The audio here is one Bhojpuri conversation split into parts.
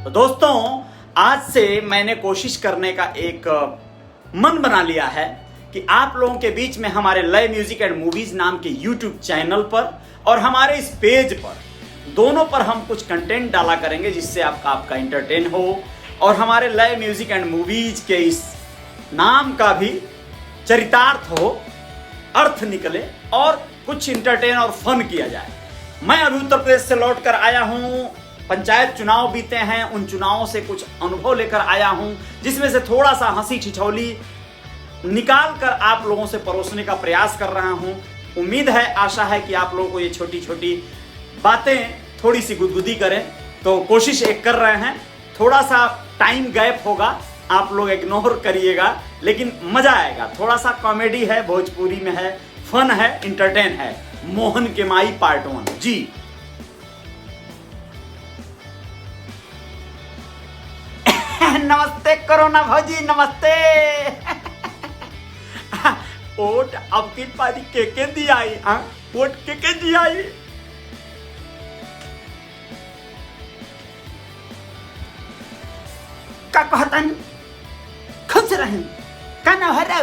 तो दोस्तों आज से मैंने कोशिश करने का एक मन बना लिया है कि आप लोगों के बीच में हमारे लय म्यूजिक एंड मूवीज नाम के यूट्यूब चैनल पर और हमारे इस पेज पर दोनों पर हम कुछ कंटेंट डाला करेंगे जिससे आपका एंटरटेन हो और हमारे लय म्यूजिक एंड मूवीज के इस नाम का भी चरितार्थ हो, अर्थ निकले और कुछ इंटरटेन और फन किया जाए। मैं अभी उत्तर प्रदेश से लौट कर आया हूं, पंचायत चुनाव बीते हैं, उन चुनावों से कुछ अनुभव लेकर आया हूं जिसमें से थोड़ा सा हंसी ठिठौली निकाल कर आप लोगों से परोसने का प्रयास कर रहा हूं। उम्मीद है, आशा है कि आप लोगों को ये छोटी छोटी बातें थोड़ी सी गुदगुदी करें, तो कोशिश एक कर रहे हैं। थोड़ा सा टाइम गैप होगा, आप लोग इग्नोर करिएगा, लेकिन मजा आएगा। थोड़ा सा कॉमेडी है, भोजपुरी में है, फन है, इंटरटेन है। मोहन के माई पार्ट 1 जी। नमस्ते कोरोना भौजी, नमस्ते। वोट अब की पारी के दियाई, वोट के दियाई। का कहतन खुश रहें, का न हरे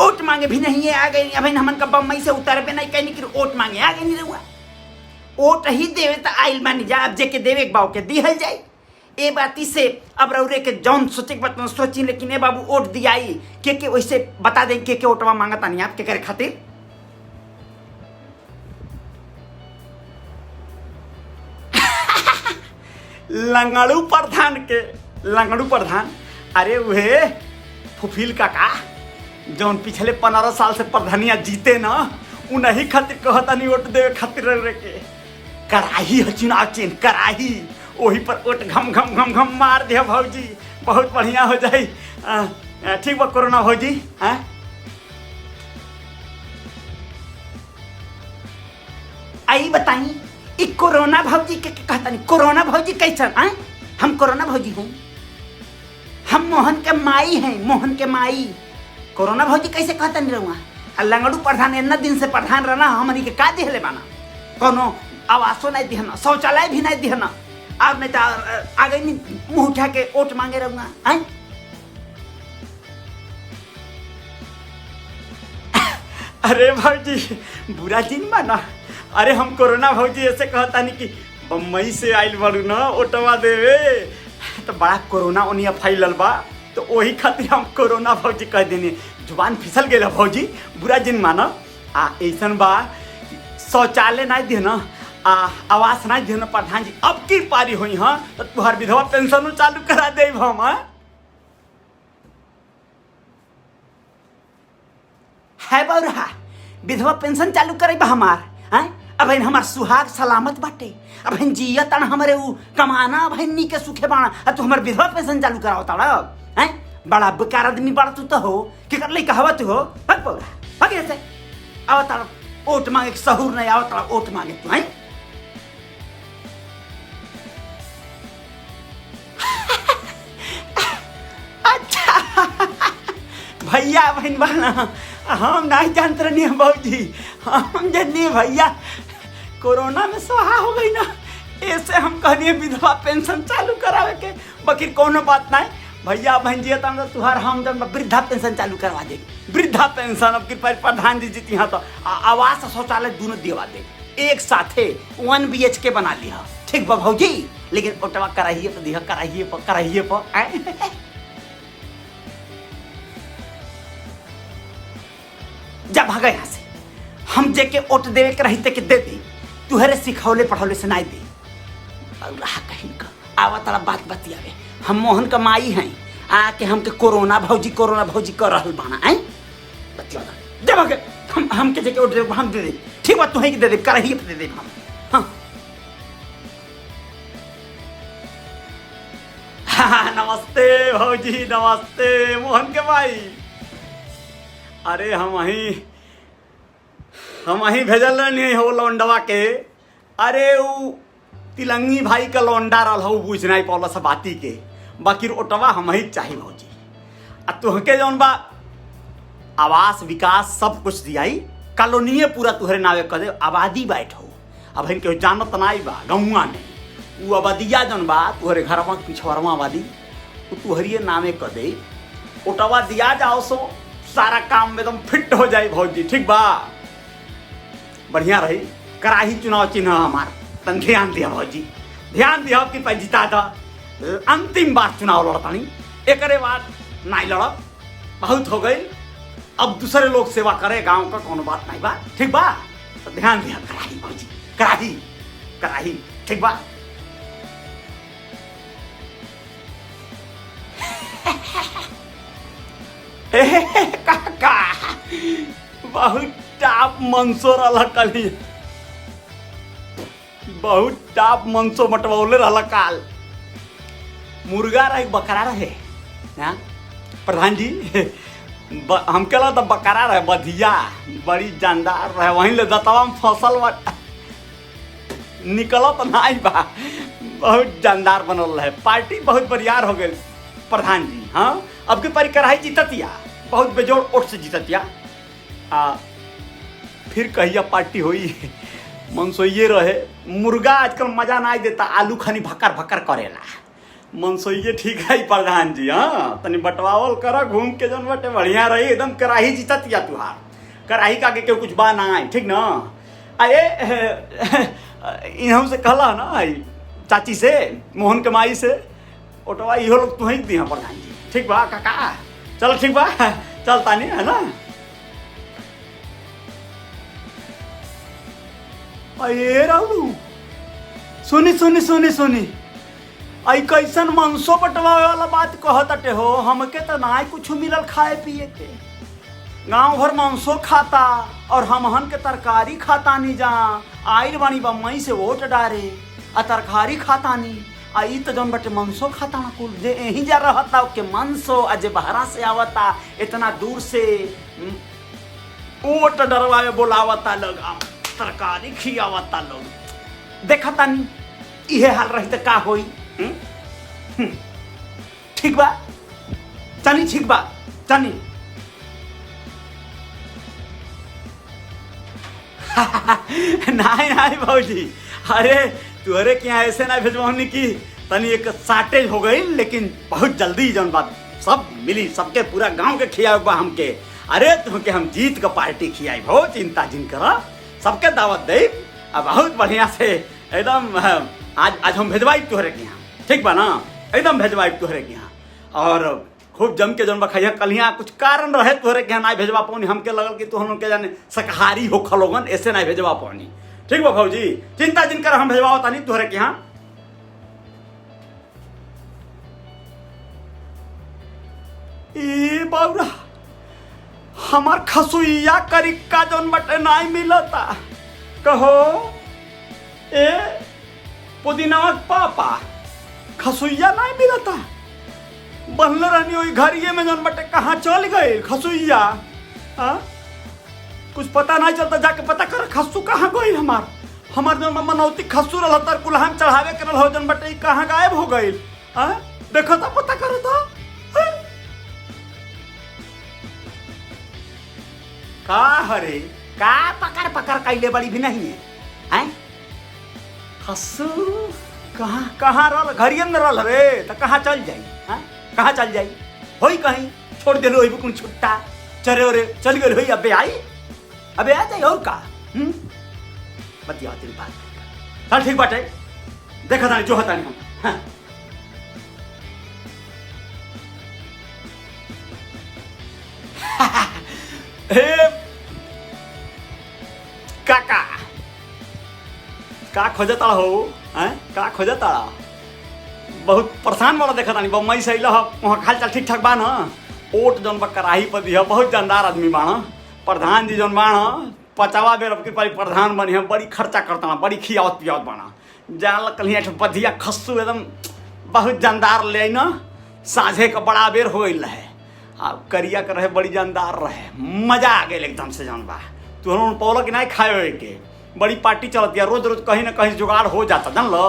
वोट मांगे भी नहीं है, आ गए अभी हमन का बम्बई से उतर पे नहीं कहनी कि वोट मांगे आ गए नहीं रहुआ। वोट ही देवे तो आइल मानी जा, अब जेके देवे के बाव के दिहल जाए। ए बाती से अब रौरे के जौन सोचे के बात सोची, लेकिन ए बाबू वोट दियाई के वैसे बता दें के वोटवा मांगता नहीं आप के करे खातिर। लंगड़ू प्रधान, अरे वहे फुफील काका जौन पिछले 15 साल से प्रधानिया जीते ना, उन्हीं खातिर कहता नहीं वोट देवे खातिर रह के कराही है चुनाव चिन्ह कराही, वही पर वोट घम घम घम घम मार दिया भौजी, बहुत बढ़िया हो जाए। ठीक बा कोरोना भौजी। आई बताई ई कोरोना भौजी के कहता नहीं, कोरोना भौजी कैसन है? हम कोरोना भौजी हूँ, हम मोहन के माई हैं, मोहन के माई। कोरोना भौजी कैसे कहता नहीं रहूँगा? लंगड़ू प्रधान इतना दिन से प्रधान रहना, हमनी के का दिहले बाना? कोनो आवासो नहीं दिहना, शौचालय भी नहीं दिहना, अब नहीं तो आगे नहीं मुँह उठा के वोट मांगे रहूँगा। अरे भौजी बुरा दिन माना। अरे हम कोरोना भौजी ऐसे कहता नहीं कि बम्बई से आइल बारू ना वोटवा देवे, तो बड़ा कोरोना ओनिया फैलल बा, तो वही खातिर हम कोरोना भौजी कह देने। जुबान फिसल गया भौजी, बुरा दिन माना। ऐसन बा शौचालय नहीं देना, आवास नहीं देना प्रधान जी, अब की पारी हुई हाँ तो तुहार विधवा पेंशन चालू करा दे हम। है बौरा विधवा पेंशन चालू करे हमार, अब हमार सुहाग सलामत बाटे, अब जियत हमारे उ कमाना, अब नी के सुखे बाणा, तू हमार विधवा पेंशन चालू कराओ ताड़ा। बड़ा बेकार आदमी बड़ा तू तो हो, कि कर ले कहवा तू हो, भाग पौरा भाग ऐसे आओ ताड़ा वोट मांगे, सहूर नहीं आओ ताड़ा वोट मांगे तू। अच्छा भैया बहन बहना हम नहीं जानते रही भौजी, हम जनी भैया कोरोना में सोहा हो गई ना, ऐसे हम कहनी विधवा पेंशन चालू करावे के। बाकी कोनो बात नहीं भैया बहन जी, तो तुहार हम जब वृद्धा पेंशन चालू करवा दे, वृद्धा पेंशन अब की प्रधान जी जीती हाँ तो आवास शौचालय दोनों दिवा दे एक साथे 1 BHK बना लिया। ठीक बा भौजी, लेकिन ओटवा कराइए तो दिया, कराइए पर जब भागा यहाँ से, हम जेके वोट देवे के रहते के दे दी, तुहरे सिखौले पढ़ौले से नहीं दे। कहीं का आवा तारा बात बतियावे, हम मोहन का माई हैं, आके हमके कोरोना भौजी कर रहल बाना है बतिया दे भागे। हम के जेके वोट देवे हम दे दे, ठीक बात तुहे के दे दे, कराइए दे दे हम। हाँ नमस्ते भौजी, नमस्ते मोहन के माई। अरे हम वहीं भेजल नहीं हो लौंडवा के। अरे वो तिलंगी भाई का लौंडा रहा हो, बुझ नहीं पौला सब बाती के, बाकी ओटवा हम ही चाहिए भौजी। आ तुहके जौन बा आवास विकास सब कुछ दियाई, कॉलोनिये पूरा तुहरे नावे कर दे, आबादी बैठो। अब हम केहू जानत नहीं बा गौआ में, वो आबादिया जन बा तुहरे घरवा पिछवरवा आबादी तुहरिए नामे क दे ओटवा दिया जाओ सो सारा काम एकदम फिट हो जाए भौजी। ठीक बा बढ़िया रही कराही चुनाव चिन्ह हमार तन ध्यान दिया भौजी ध्यान दिया कि जिता था अंतिम बार चुनाव लड़तानी एक बाद नहीं लड़ब बहुत हो गई अब दूसरे लोग सेवा करे गांव का कोनो बात नहीं बा। ठीक बा तो ध्यान दिया कराही भौजी कराही कराही। ठीक बा काका बहुत टाप मनसो रहा कल बहुत टाप मनसो मटवौले रहा काल मुर्गा रहे बकरा रहे हाँ? प्रधान जी हमके लगा तो बकरा रहे बधिया बड़ी जानदार रहे वहीं ले दतवा में फसल निकलत नहीं बा बहुत जानदार बनल रहे पार्टी बहुत बरियार हो गई प्रधान जी। हाँ अब के परिकराही जीततिया बहुत बेजोड़ ओट से जीततिया फिर कहिया पार्टी हुई मनसोइये रहे मुर्गा आजकल मजा ना देता आलू खानी भक्कर भक्कर करेला मनसोइये ठीक है प्रधान जी। हाँ तनी बटवावल कर घूम के जन बटे बढ़िया रही एकदम कराही जीततिया तुहार कराही का के कुछ बा ना आई ठीक ना अरे इन्हों से कहला ना चाची से मोहन के माई से ओटवा इहो लोग तू ही दिया प्रधान जी। ठीक बा काका चल ठीक बा चल तानी है ना अरे राहुल सुनी सुनी सुनी सुनी आई कैसन मनसो बटवावे वाला बात कहते हो हमके तो ना कुछ मिलल खाए पिए के गांव भर मांसो खाता और हमहन के तरकारी खाता नहीं जा आइल बानी बम्मई से वोट डारे आ तरकारी खाता नहीं आई तो जौन बटे मनसो खाता ना कुल जे यहीं जा रहता के मनसो अजे बहरा से आवता इतना दूर से वोट डरवावे बोलावता लोग तरकारी खियावता लोग देखता नहीं इहे हाल रही तो का होई। ठीक बा चली ठीक बा चली नहीं नहीं भौजी अरे तुहरे क्या ऐसे ना भेजवानी की तनी एक शार्टेज हो गई लेकिन बहुत जल्दी जौन बात सब मिली सबके पूरा गांव के खियाब बा हमके अरे तुमके हम जीत के पार्टी खियाई हो चिंता जिन करा सबके दावत दे अब बहुत बढ़िया से एकदम आज हम भेजवाई तुहरे के यहाँ ठीक बा ना एकदम भेजवाई तुहरे के यहाँ और खूब जम के जौन बखैया कलिया कुछ कारण रहे तुहरे के यहाँ ना भेजवा पानी हमके लगल कि तुहन के जाने शाकाहारी हो खलोगन ऐसे ना भेजवा पानी। ठीक बा भौजी चिंता जिन कर हम भेजवा तानी तुहरे के यहाँ। ए बाबरा हमार खसुइया करिक्का जौन बटे नाई मिलता कहो ए पुदीना पापा खसुइया नहीं मिलता बनल रहनी वही घरिये में जौन बटे कहाँ चल गए खसुइया कुछ पता नहीं चलता जाके पता कर खस्सू कहाँ गई हमार जौन मनौती खस्सू रहा तर कुल्हान चढ़ावे के रहा जौन बटे कहाँ गायब हो गई देखो तो पता करो तो का हरे का पकड़ पकड़ कैले बड़ी भी नहीं है खस्सू कहाँ कहाँ रहा घरिये में रहा रे तो कहाँ चल जाई कहाँ चल जाई होई कहीं छोड़ दे लो कुछ छुट्टा चरे ओरे चल गए होई अबे आ जाए और का बतिया तेरी बात चल ठीक बाटे देखा था जो होता नहीं हम काका का खोजता हो का खोजता बहुत परेशान वाला देखा था बम्बई से वहाँ खाल चल ठीक ठाक बा ना ओट जौन बा कराही पर दिया बहुत जानदार आदमी बाण प्रधान जी जौन बाण 50 बेर अब की प्रधान बनी है बड़ी खर्चा करता बड़ी खियावत पियावत बाणा जान कल बधिया खस्सू एकदम बहुत जानदार ले ना साझे का बड़ा बेर हो गई रहे करिया के रहे बड़ी जानदार रहे मजा आ गया एकदम से जौन बा तुहर पौल कि नहीं खाए के बड़ी पार्टी चलती है रोज रोज कहीं ना कहीं जुगाड़ हो जाता जान लो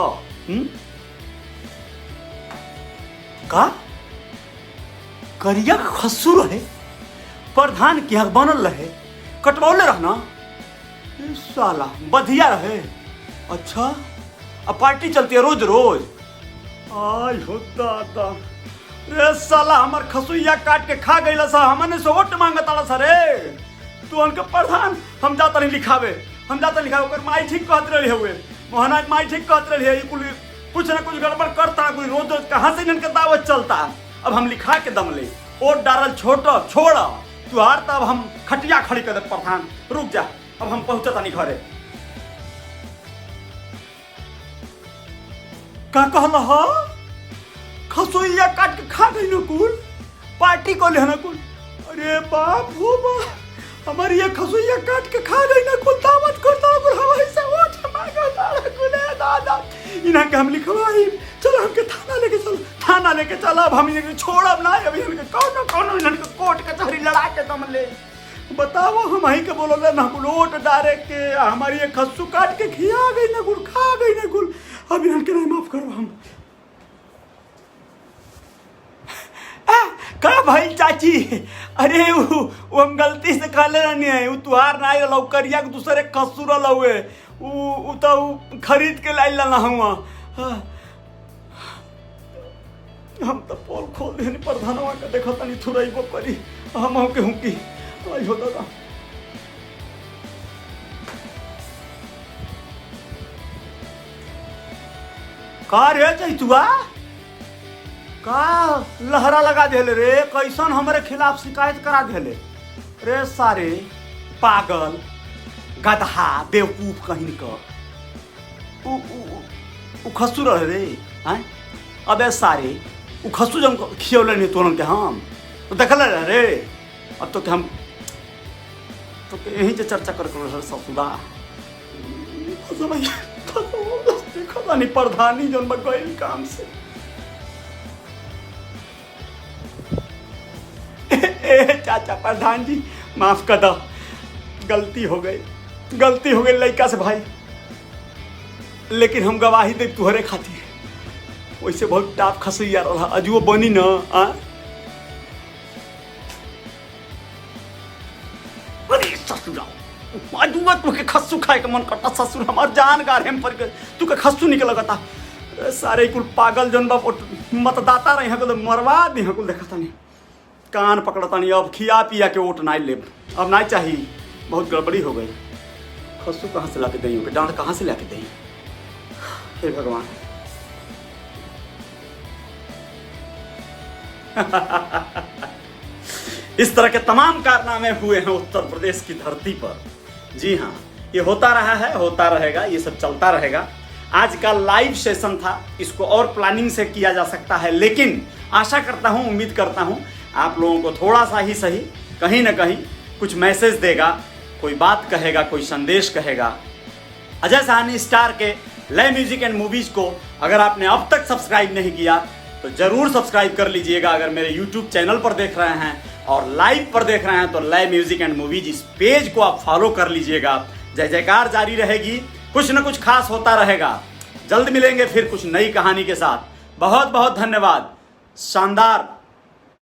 का करिया खस्सू रहे प्रधान क्या बनल रहे कटवौले रहना साला बधिया रहे अच्छा अब पार्टी चलती है रोज रोज। आई हो दादा, रे साला हमार खसुइया काट के खा गईला सा, हमने से वोट मांगता सा रे। तू उनके प्रधान हम जाता नहीं लिखावे, हम जाता लिखावे। ओकर माई ठीक कहत रही हुए, मोहना माई ठीक कहत रही है, कुछ ना कुछ गड़बड़ करता, कोई रोज रोज कहाँ से इनके दावत चलता। अब हम लिखा के दम ले, वोट डालल छोड़ा तू हार, तब हम खटिया खड़ी कर दे प्रधान। रुक जा, अब हम पहुंचता नहीं घरे। का कहला हा? खसोइया काट के खा गई न कुल, पार्टी को लेना कुल। अरे बाप हो बाप, हमारी ये खसोइया काट के खा गई न कुल, दावत करता कुल, हवाई से वोट मांगता कुल। दादा इन्हें के हम लिखवाई, चलो हमके थाना लेके चलो, थाना लेके चलो। अब हम इन्हें छोड़ब ना, अभी इनके कौन इन्हें कोर्ट कचहरी लड़ा के दम ले। बताओ हम ही के बोलोगे ना कुल वोट डाले के, हमारी ये खस्सू काट के खिया गई ना कुल, खा गई ना कुल। अब इनके नहीं माफ करो हम। का भाई चाची, अरे वो हम गलती से खा ले नहीं है, वो तुहार ना आयो लौकरिया के दूसरे खस्सू रहुए, वो तो खरीद के लाई ला हुआ। हम तो पोल खोल दे प्रधानवा के देखा तनी थुरैबो करी, हम के हूँ की आई हो दादा। का रे चैतुआ, का लहरा लगा देले रे, कैसन हमारे खिलाफ शिकायत करा देले रे। सारे पागल गधा बेवकूफ कहीं का उ खस्सू रहे रे हैं। अबे सारे उ खस्सू जब खियौले नहीं तोलन के हम तो देखल रे। अब तो हम तो यहीं से चर्चा कर ससुदा देखा नहीं प्रधानी जौन गई काम से। चाचा प्रधान जी माफ कर दो, गलती हो गई लड़का से भाई, लेकिन हम गवाही दे तुहरे खातिर। वैसे बहुत टाप खसैया रहा, अजुओ बनी न आ। अरे ससुरा अजुआ तुके खस्सू खाए के मन करता, ससुर हमार जान गार हम पर तू के खस्सू निकल लगता। सारे कुल पागल जन बाप मतदाता रहे हैं, मरवा दी कुल देखता नहीं, कान पकड़ता नहीं। अब खिया पिया के वोट नहीं ले, अब नहीं चाहिए, बहुत गड़बड़ी हो गई। खस्सू कहाँ से लाके दी, डांड कहाँ से लाके दी, हे भगवान। इस तरह के तमाम कारनामे हुए हैं उत्तर प्रदेश की धरती पर। जी हाँ, ये होता रहा है, होता रहेगा, ये सब चलता रहेगा। आज का लाइव सेशन था, इसको और प्लानिंग से किया जा सकता है, लेकिन आशा करता हूँ, उम्मीद करता हूँ आप लोगों को थोड़ा सा ही सही कहीं ना कहीं कुछ मैसेज देगा, कोई बात कहेगा, कोई संदेश कहेगा। अजय साहनी स्टार के लय म्यूजिक एंड मूवीज को अगर आपने अब तक सब्सक्राइब नहीं किया तो जरूर सब्सक्राइब कर लीजिएगा। अगर मेरे यूट्यूब चैनल पर देख रहे हैं और लाइव पर देख रहे हैं तो लय music and movies is page को आप फॉलो कर लीजिएगा। जय जयकार जारी रहेगी, कुछ न कुछ खास होता रहेगा। जल्द मिलेंगे फिर कुछ नई कहानी के साथ। बहुत बहुत धन्यवाद। शानदार